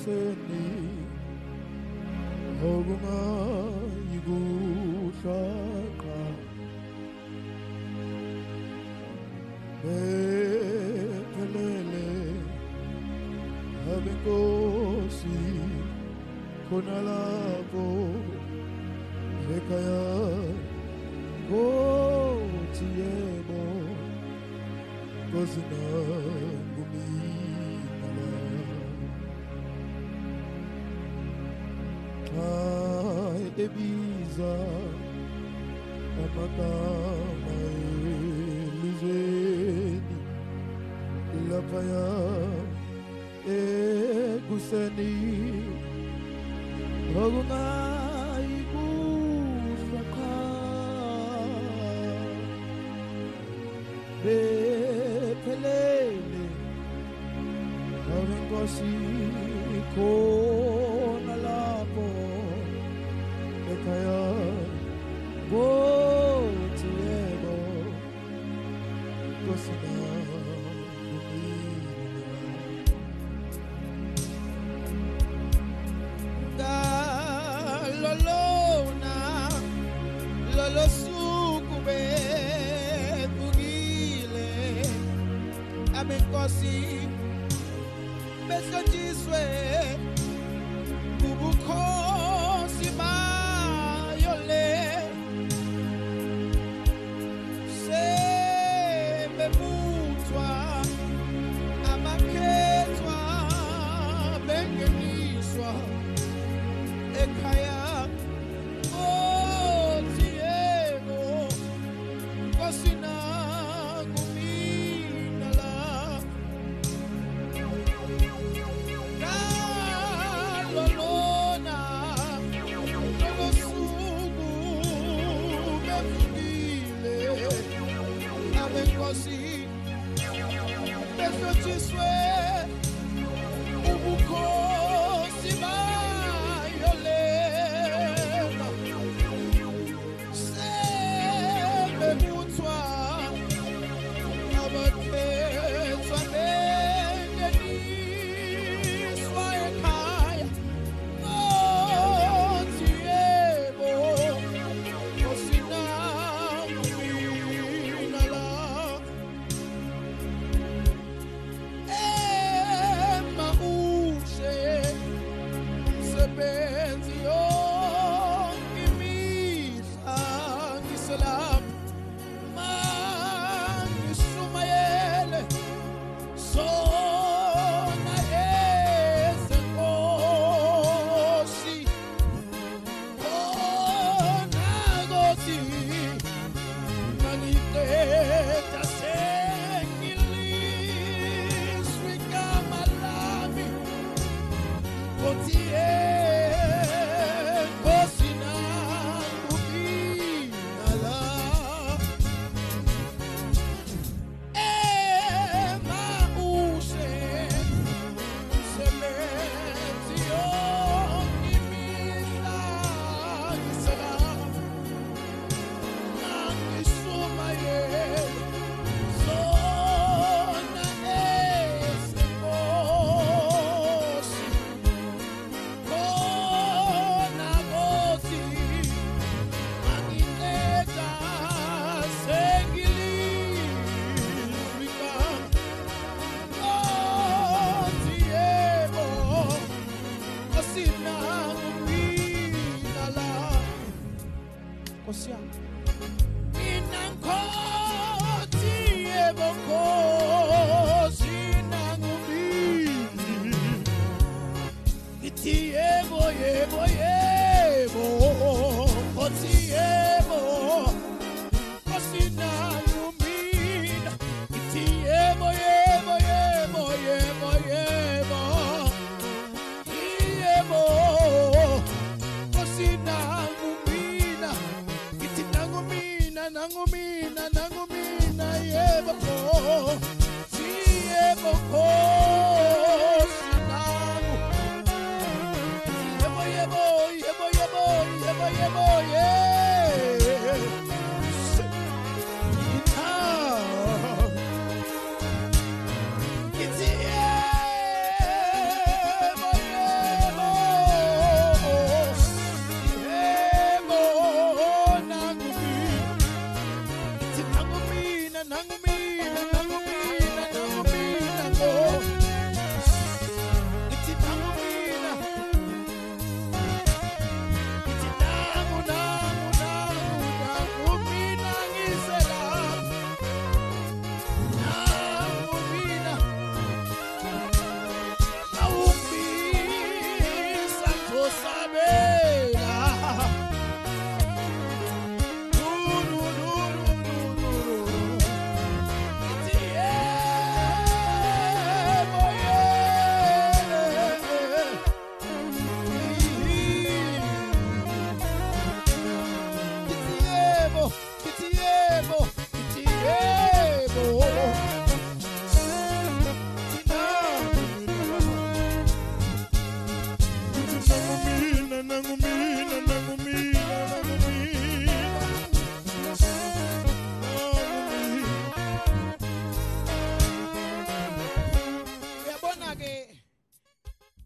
ekuseni okungayikuhlaqa bephelele abenkosi khona lapho ekhaya Kothi yebo Nkosi nangumina la ebiza amagama elizweni laphaya ekuseni okungayikuhlaqa bephelele abenkosi khona lapho ekhaya Kothi yebo Nkosi nangumina lolo suku bevukile abenkosi behlonjiswe kubukhosi bayo le sebebuthwa abakhethwa bengeniswa ekhaya Kothi yebo Nkosi nangumina la lolona lolo suku bevukile abenkosi behlonjiswe ubukhosi bayo le sebebuthwa abakhethwa bengeniswa ekhaya Kothi yebo Nkosi nangumina la Emaushe umsebenzi yonke imihla ngiselapha mangishumayele sona ezenkosi khona Kothi mangiqeda sengilizwa igama lami Kothi Nkosi nangumina la Emaushe umsebenzi yonke imihla ngiselapha mangishumayele sona ezenkosi khona Kothi mangiqeda sengilizwa igama Kothi yebo Nkosi nangumina la Nkosi yami mina Nkosi yebo Nkosi nangumina ngithi yebo yebo yebo Nkosi yebo Nkosi nangumina ngithi yebo yebo yebo yebo yebo yebo Nkosi nangumina ngithi nangumina yebo Nkosi yebo